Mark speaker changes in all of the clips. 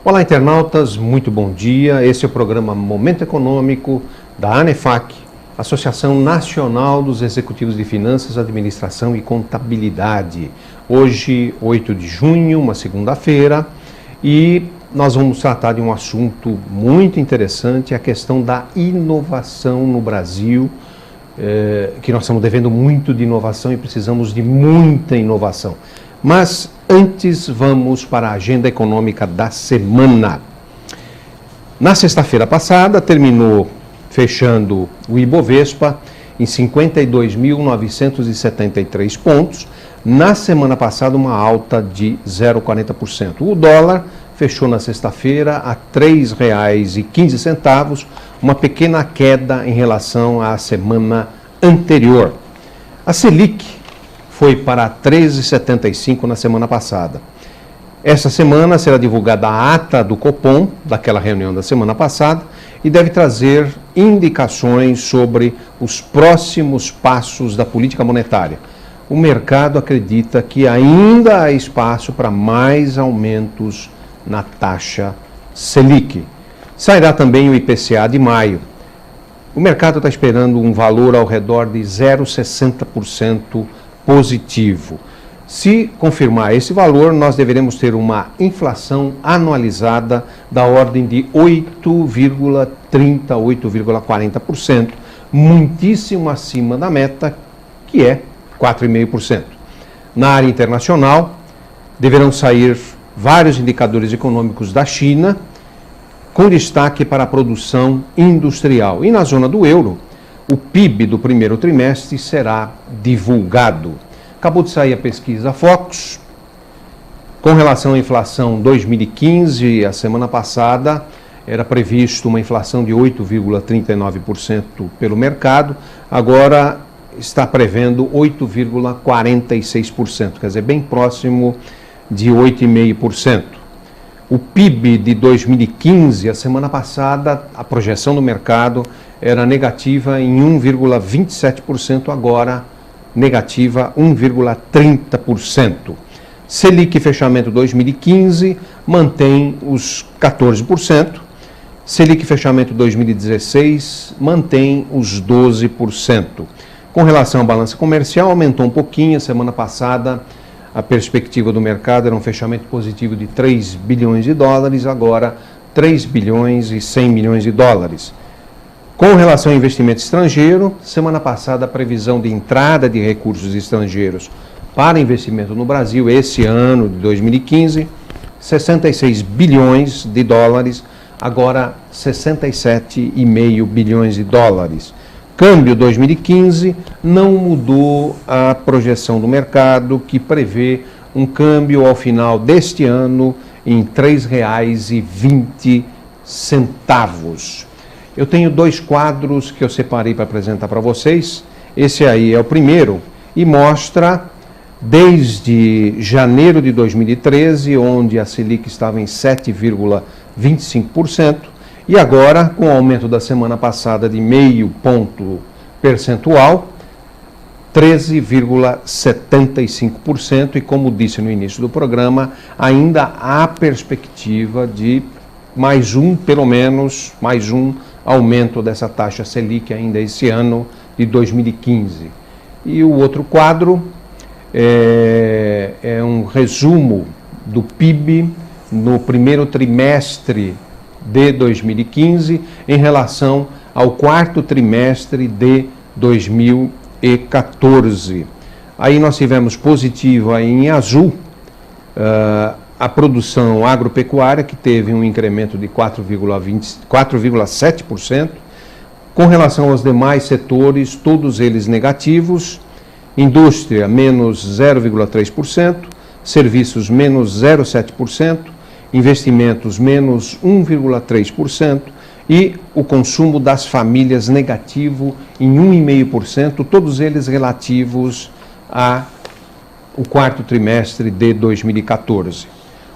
Speaker 1: Olá, internautas, muito bom dia. Esse é o programa Momento Econômico da ANEFAC, Associação Nacional dos Executivos de Finanças, Administração e Contabilidade. Hoje, 8 de junho, uma segunda-feira, e nós vamos tratar de um assunto muito interessante, a questão da inovação no Brasil, que nós estamos devendo muito de inovação e precisamos de muita inovação. Mas antes vamos para a agenda econômica da semana. Na sexta-feira passada terminou fechando o Ibovespa em 52.973 pontos. Na semana passada uma alta de 0,40%. O dólar fechou na sexta-feira a R$ 3,15, uma pequena queda em relação à semana anterior. A Selic foi para 13,75 na semana passada. Essa semana será divulgada a ata do Copom, daquela reunião da semana passada, e deve trazer indicações sobre os próximos passos da política monetária. O mercado acredita que ainda há espaço para mais aumentos na taxa Selic. Sairá também o IPCA de maio. O mercado está esperando um valor ao redor de 0,60% positivo. Se confirmar esse valor, nós deveremos ter uma inflação anualizada da ordem de 8,30%, 8,40%, muitíssimo acima da meta, que é 4,5%. Na área internacional, deverão sair vários indicadores econômicos da China, com destaque para a produção industrial. E na zona do euro, o PIB do primeiro trimestre será divulgado. Acabou de sair a pesquisa Focus. Com relação à inflação 2015, a semana passada, era previsto uma inflação de 8,39% pelo mercado, agora está prevendo 8,46%, quer dizer, bem próximo de 8,5%. O PIB de 2015, a semana passada, a projeção do mercado era negativa em 1,27%, agora negativa 1,30%. Selic fechamento 2015 mantém os 14%. Selic fechamento 2016 mantém os 12%. Com relação à balança comercial, aumentou um pouquinho. A semana passada, a perspectiva do mercado era um fechamento positivo de 3 bilhões de dólares, agora 3 bilhões e 100 milhões de dólares. Com relação ao investimento estrangeiro, semana passada a previsão de entrada de recursos estrangeiros para investimento no Brasil, esse ano de 2015, 66 bilhões de dólares, agora 67,5 bilhões de dólares. Câmbio 2015 não mudou a projeção do mercado, que prevê um câmbio ao final deste ano em R$ 3,20. Eu tenho dois quadros que eu separei para apresentar para vocês. Esse aí é o primeiro e mostra desde janeiro de 2013, onde a Selic estava em 7,25%, e agora, com o aumento da semana passada de meio ponto percentual, 13,75%, e como disse no início do programa, ainda há perspectiva de pelo menos mais um aumento dessa taxa Selic ainda esse ano de 2015. E o outro quadro é um resumo do PIB no primeiro trimestre de 2015 em relação ao quarto trimestre de 2014. Aí nós tivemos positivo aí em azul, a produção agropecuária, que teve um incremento de 4,7%. Com relação aos demais setores, todos eles negativos. Indústria, menos 0,3%. Serviços, menos 0,7%. Investimentos, menos 1,3%. E o consumo das famílias, negativo em 1,5%. Todos eles relativos ao quarto trimestre de 2014.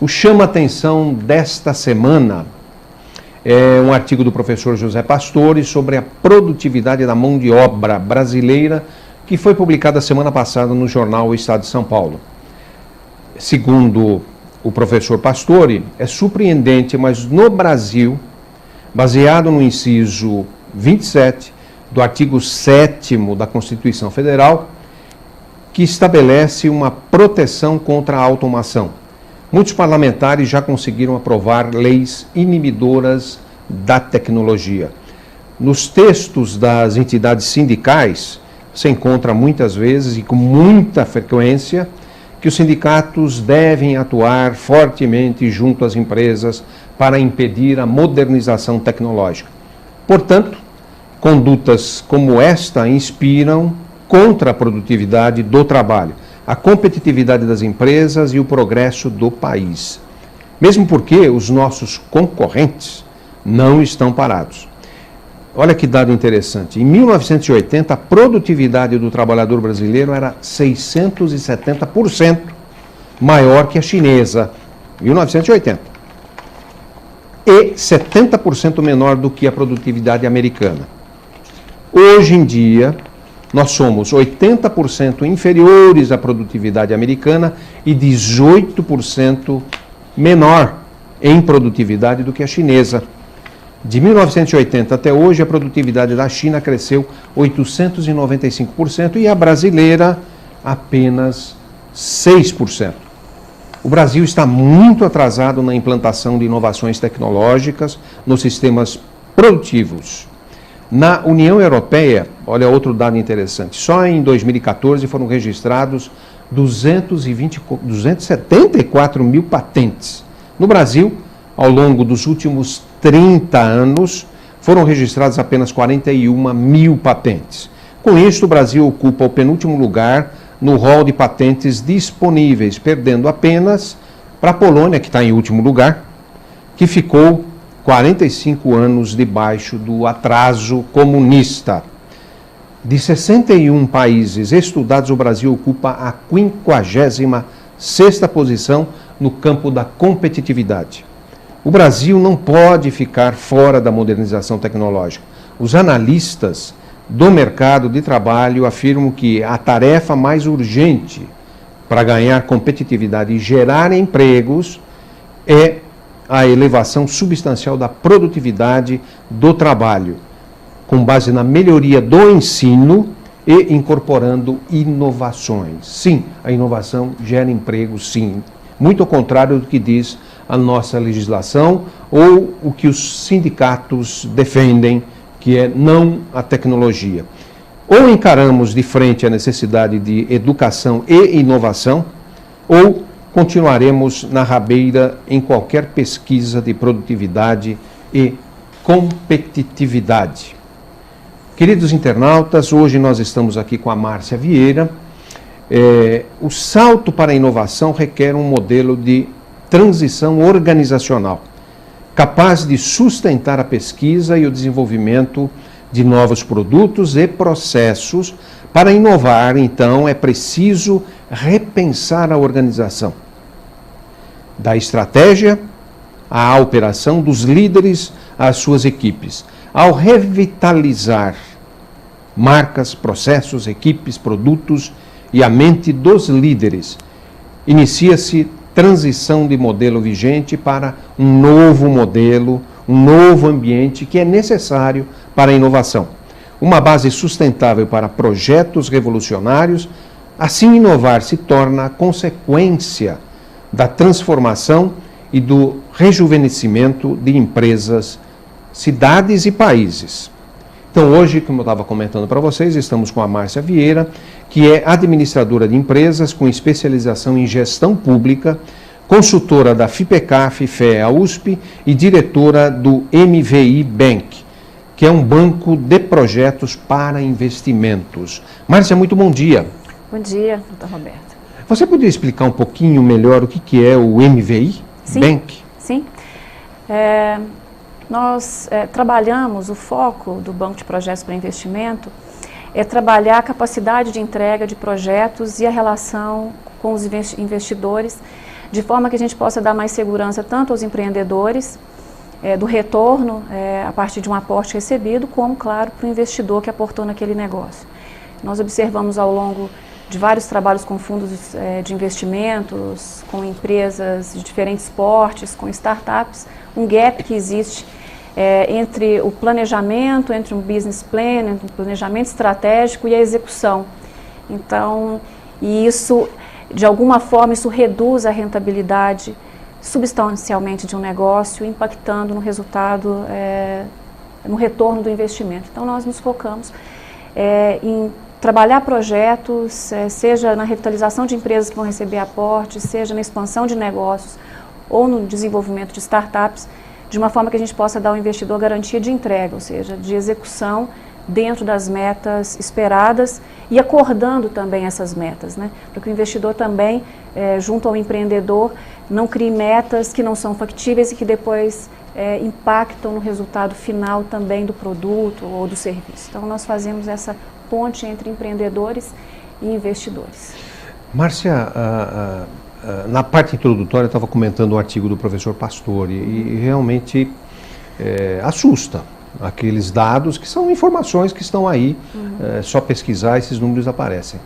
Speaker 1: O chama-atenção desta semana é um artigo do professor José Pastore sobre a produtividade da mão de obra brasileira, que foi publicado a semana passada no jornal O Estado de São Paulo. Segundo o professor Pastore, é surpreendente, mas no Brasil, baseado no inciso 27 do artigo 7º da Constituição Federal, que estabelece uma proteção contra a automação. Muitos parlamentares já conseguiram aprovar leis inibidoras da tecnologia. Nos textos das entidades sindicais, se encontra muitas vezes e com muita frequência que os sindicatos devem atuar fortemente junto às empresas para impedir a modernização tecnológica. Portanto, condutas como esta inspiram contra a produtividade do trabalho, a competitividade das empresas e o progresso do país. Mesmo porque os nossos concorrentes não estão parados. Olha que dado interessante. Em 1980, a produtividade do trabalhador brasileiro era 670% maior que a chinesa. 1980. E 70% menor do que a produtividade americana. Hoje em dia, nós somos 80% inferiores à produtividade americana e 18% menor em produtividade do que a chinesa. De 1980 até hoje, a produtividade da China cresceu 895% e a brasileira apenas 6%. O Brasil está muito atrasado na implantação de inovações tecnológicas nos sistemas produtivos. Na União Europeia, olha outro dado interessante, só em 2014 foram registrados 274 mil patentes. No Brasil, ao longo dos últimos 30 anos, foram registradas apenas 41 mil patentes. Com isso, o Brasil ocupa o penúltimo lugar no rol de patentes disponíveis, perdendo apenas para a Polônia, que está em último lugar, que ficou 45 anos debaixo do atraso comunista. De 61 países estudados, o Brasil ocupa a 56ª posição no campo da competitividade. O Brasil não pode ficar fora da modernização tecnológica. Os analistas do mercado de trabalho afirmam que a tarefa mais urgente para ganhar competitividade e gerar empregos é a elevação substancial da produtividade do trabalho, com base na melhoria do ensino e incorporando inovações. Sim, a inovação gera emprego, sim. Muito ao contrário do que diz a nossa legislação ou o que os sindicatos defendem, que é não a tecnologia. Ou encaramos de frente a necessidade de educação e inovação, ou continuaremos na rabeira em qualquer pesquisa de produtividade e competitividade. Queridos internautas, hoje nós estamos aqui com a Márcia Vieira. O salto para a inovação requer um modelo de transição organizacional, capaz de sustentar a pesquisa e o desenvolvimento de novos produtos e processos. Para inovar, então, é preciso repensar a organização, da estratégia à operação, dos líderes às suas equipes. Ao revitalizar marcas, processos, equipes, produtos e a mente dos líderes, inicia-se transição de modelo vigente para um novo modelo, um novo ambiente que é necessário para a inovação. Uma base sustentável para projetos revolucionários. Assim, inovar se torna a consequência da transformação e do rejuvenescimento de empresas, cidades e países. Então, hoje, como eu estava comentando para vocês, estamos com a Márcia Vieira, que é administradora de empresas com especialização em gestão pública, consultora da FIPECAF, FEA USP e diretora do MVI Bank, que é um banco de projetos para investimentos. Márcia, muito bom dia.
Speaker 2: Bom dia, doutor Roberto.
Speaker 1: Você poderia explicar um pouquinho melhor o que é o MVI Bank?
Speaker 2: Sim. Nós trabalhamos, o foco do Banco de Projetos para Investimento é trabalhar a capacidade de entrega de projetos e a relação com os investidores, de forma que a gente possa dar mais segurança tanto aos empreendedores, do retorno a partir de um aporte recebido, como, claro, para o investidor que aportou naquele negócio. Nós observamos ao longo de vários trabalhos com fundos de investimentos, com empresas de diferentes portes, com startups, um gap que existe entre o planejamento, entre um business plan, entre um planejamento estratégico e a execução. Então, e isso, de alguma forma, isso reduz a rentabilidade substancialmente de um negócio, impactando no resultado, no retorno do investimento. Então, nós nos focamos em trabalhar projetos, seja na revitalização de empresas que vão receber aportes, seja na expansão de negócios ou no desenvolvimento de startups, de uma forma que a gente possa dar ao investidor garantia de entrega, ou seja, de execução dentro das metas esperadas e acordando também essas metas, né? Para que o investidor também, junto ao empreendedor, não crie metas que não são factíveis e que depois impactam no resultado final também do produto ou do serviço. Então, nós fazemos essa ponte entre empreendedores e investidores.
Speaker 1: Márcia, na parte introdutória eu estava comentando um artigo do professor Pastore e realmente assusta aqueles dados que são informações que estão aí, só pesquisar esses números aparecem.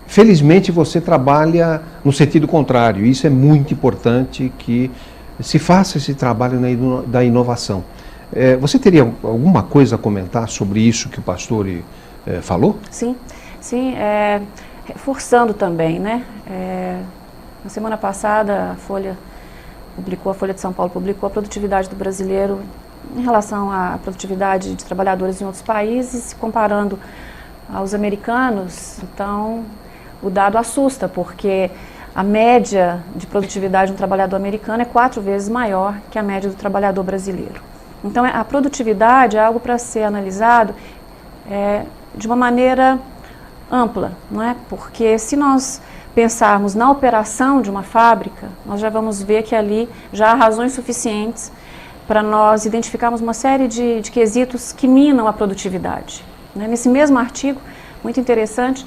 Speaker 1: Felizmente você trabalha no sentido contrário, isso é muito importante que se faça esse trabalho da inovação. Você teria alguma coisa a comentar sobre isso que o Pastore falou?
Speaker 2: Sim, reforçando também, né? Na semana passada a Folha de São Paulo publicou a produtividade do brasileiro em relação à produtividade de trabalhadores em outros países, comparando aos americanos. Então, o dado assusta, porque a média de produtividade de um trabalhador americano é 4 vezes maior que a média do trabalhador brasileiro. Então, a produtividade é algo para ser analisado de uma maneira ampla, não é? Porque se nós pensarmos na operação de uma fábrica, nós já vamos ver que ali já há razões suficientes para nós identificarmos uma série de quesitos que minam a produtividade, né? Nesse mesmo artigo, muito interessante,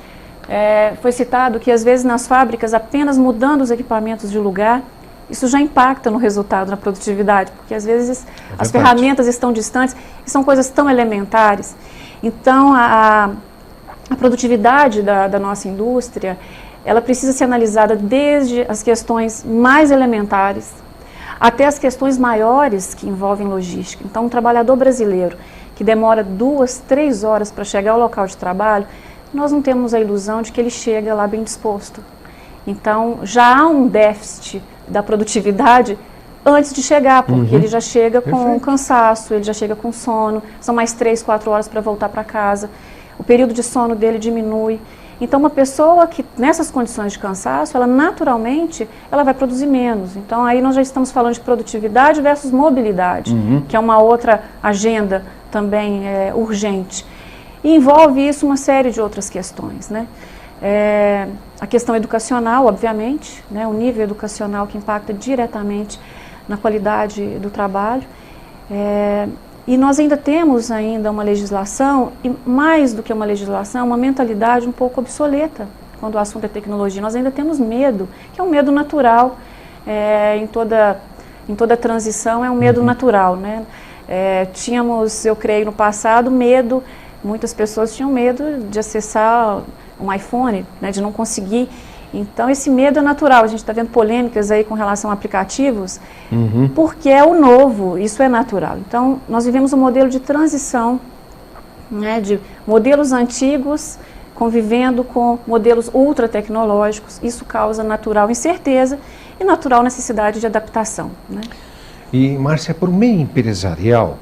Speaker 2: foi citado que às vezes nas fábricas, apenas mudando os equipamentos de lugar, isso já impacta no resultado, na produtividade, porque às vezes as ferramentas estão distantes e são coisas tão elementares. Então, a produtividade da nossa indústria, ela precisa ser analisada desde as questões mais elementares até as questões maiores que envolvem logística. Então, um trabalhador brasileiro que demora 2, 3 horas para chegar ao local de trabalho, nós não temos a ilusão de que ele chega lá bem disposto. Então, já há um déficit da produtividade antes de chegar, porque ele já chega com cansaço, ele já chega com sono, são mais 3, 4 horas para voltar para casa, o período de sono dele diminui. Então, uma pessoa que, nessas condições de cansaço, ela naturalmente, ela vai produzir menos. Então, aí nós já estamos falando de produtividade versus mobilidade, que é uma outra agenda também urgente. E envolve isso uma série de outras questões, né? A questão educacional, obviamente, né? O nível educacional que impacta diretamente na qualidade do trabalho. E nós ainda temos uma legislação, e mais do que uma legislação, uma mentalidade um pouco obsoleta quando o assunto é tecnologia. Nós ainda temos medo, que é um medo natural, em toda transição é um medo natural, né? Tínhamos, eu creio, no passado, medo, muitas pessoas tinham medo de acessar um iPhone, né, de não conseguir. Então, esse medo é natural. A gente está vendo polêmicas aí com relação a aplicativos, porque é o novo, isso é natural. Então, nós vivemos um modelo de transição, né, de modelos antigos convivendo com modelos ultra tecnológicos. Isso causa natural incerteza e natural necessidade de adaptação, né?
Speaker 1: E, Márcia, para o meio empresarial,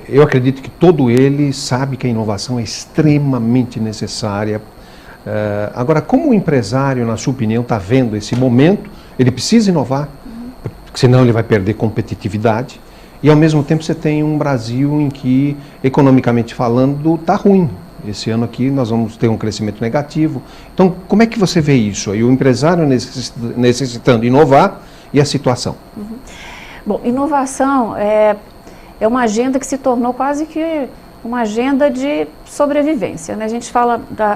Speaker 1: eu acredito que todo ele sabe que a inovação é extremamente necessária. Agora, como o empresário, na sua opinião, está vendo esse momento, ele precisa inovar, porque senão ele vai perder competitividade, e ao mesmo tempo você tem um Brasil em que, economicamente falando, está ruim. Esse ano aqui nós vamos ter um crescimento negativo. Então, como é que você vê isso aí? O empresário necessitando inovar e a situação?
Speaker 2: Bom, inovação é uma agenda que se tornou quase que uma agenda de sobrevivência, né? A gente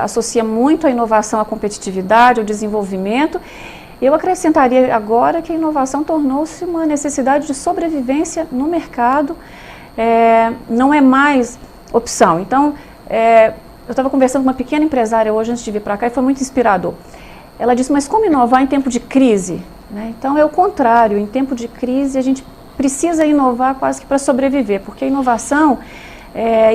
Speaker 2: associa muito a inovação à competitividade, ao desenvolvimento. Eu acrescentaria agora que a inovação tornou-se uma necessidade de sobrevivência no mercado, não é mais opção. Então, Eu estava conversando com uma pequena empresária hoje antes de vir para cá e foi muito inspirador. Ela disse, mas como inovar em tempo de crise? Né? Então é o contrário, em tempo de crise a gente precisa inovar quase que para sobreviver, porque a inovação,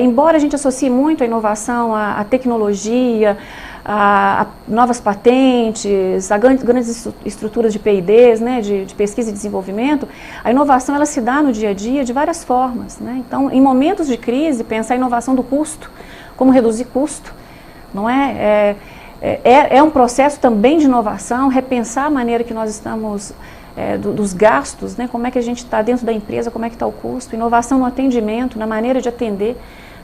Speaker 2: embora a gente associe muito a inovação à tecnologia, a novas patentes, a grandes estruturas de P&Ds, né, de pesquisa e desenvolvimento, a inovação ela se dá no dia a dia de várias formas. Né? Então, em momentos de crise, pensar a inovação do custo, como reduzir custo, não é? É um processo também de inovação, repensar a maneira que nós estamos, dos gastos, né? Como é que a gente está dentro da empresa, como é que está o custo, inovação no atendimento, na maneira de atender,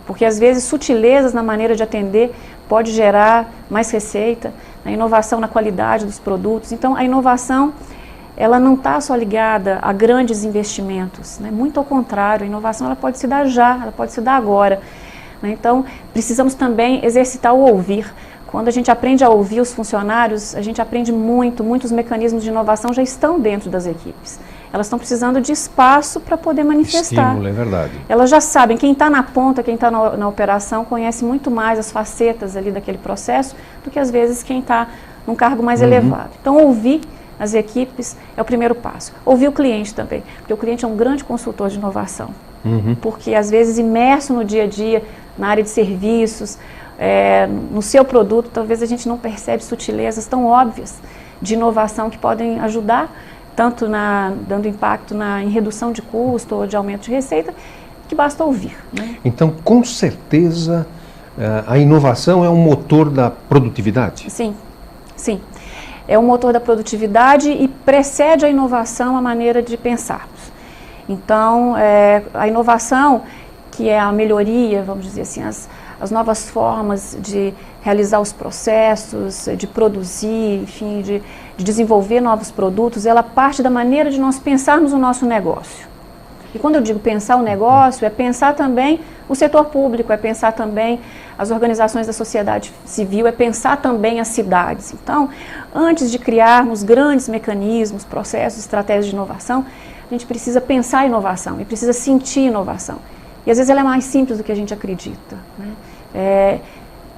Speaker 2: porque às vezes sutilezas na maneira de atender pode gerar mais receita, a inovação na qualidade dos produtos. Então a inovação, ela não está só ligada a grandes investimentos, né? Muito ao contrário, a inovação ela pode se dar já, ela pode se dar agora. Né? Então precisamos também exercitar o ouvir. Quando a gente aprende a ouvir os funcionários, a gente aprende muitos mecanismos de inovação já estão dentro das equipes. Elas estão precisando de espaço para poder manifestar.
Speaker 1: Estímulo, é verdade.
Speaker 2: Elas já sabem, quem está na ponta, quem está na operação, conhece muito mais as facetas ali daquele processo do que às vezes quem está num cargo mais elevado. Então, ouvir as equipes é o primeiro passo. Ouvir o cliente também, porque o cliente é um grande consultor de inovação. Porque às vezes imerso no dia a dia, na área de serviços, no seu produto, talvez a gente não percebe sutilezas tão óbvias de inovação que podem ajudar, tanto dando impacto em redução de custo ou de aumento de receita, que basta ouvir. Né?
Speaker 1: Então, com certeza, a inovação é um motor da produtividade?
Speaker 2: Sim, sim. É um motor da produtividade e precede a inovação a maneira de pensarmos. Então, a inovação, que é a melhoria, vamos dizer assim, as novas formas de realizar os processos, de produzir, enfim, de desenvolver novos produtos, ela parte da maneira de nós pensarmos o nosso negócio. E quando eu digo pensar o negócio, é pensar também o setor público, é pensar também as organizações da sociedade civil, é pensar também as cidades. Então, antes de criarmos grandes mecanismos, processos, estratégias de inovação, a gente precisa pensar a inovação e precisa sentir inovação. E às vezes ela é mais simples do que a gente acredita. Né?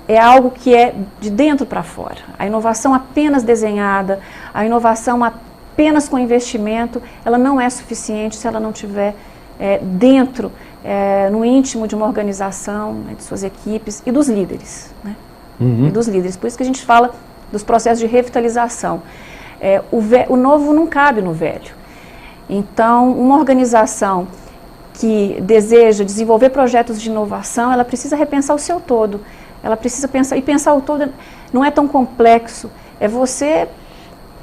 Speaker 2: É algo que é de dentro para fora. A inovação apenas desenhada, a inovação apenas com investimento, ela não é suficiente se ela não estiver dentro, no íntimo de uma organização, né, de suas equipes e dos líderes. Né? E dos líderes. Por isso que a gente fala dos processos de revitalização. O novo não cabe no velho. Então, uma organização que deseja desenvolver projetos de inovação, ela precisa repensar o seu todo. Ela precisa pensar, e pensar o todo não é tão complexo, é você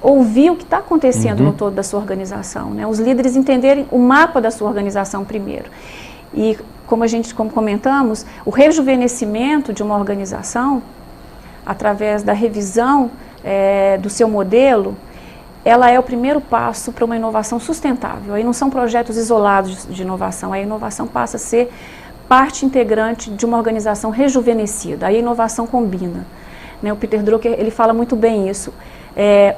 Speaker 2: ouvir o que está acontecendo no todo da sua organização, né? Os líderes entenderem o mapa da sua organização primeiro. E como comentamos, o rejuvenescimento de uma organização, através da revisão do seu modelo, ela é o primeiro passo para uma inovação sustentável. Aí não são projetos isolados de inovação, a inovação passa a ser parte integrante de uma organização rejuvenescida. Aí a inovação combina. Né? O Peter Drucker ele fala muito bem isso.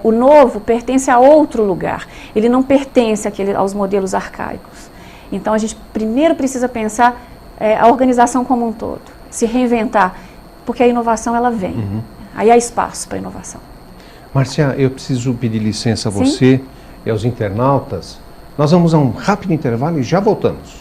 Speaker 2: O novo pertence a outro lugar, ele não pertence aos modelos arcaicos. Então a gente primeiro precisa pensar a organização como um todo, se reinventar, porque a inovação ela vem. Aí há espaço para a inovação.
Speaker 1: Márcia, eu preciso pedir licença a você e aos internautas. Nós vamos a um rápido intervalo e já voltamos.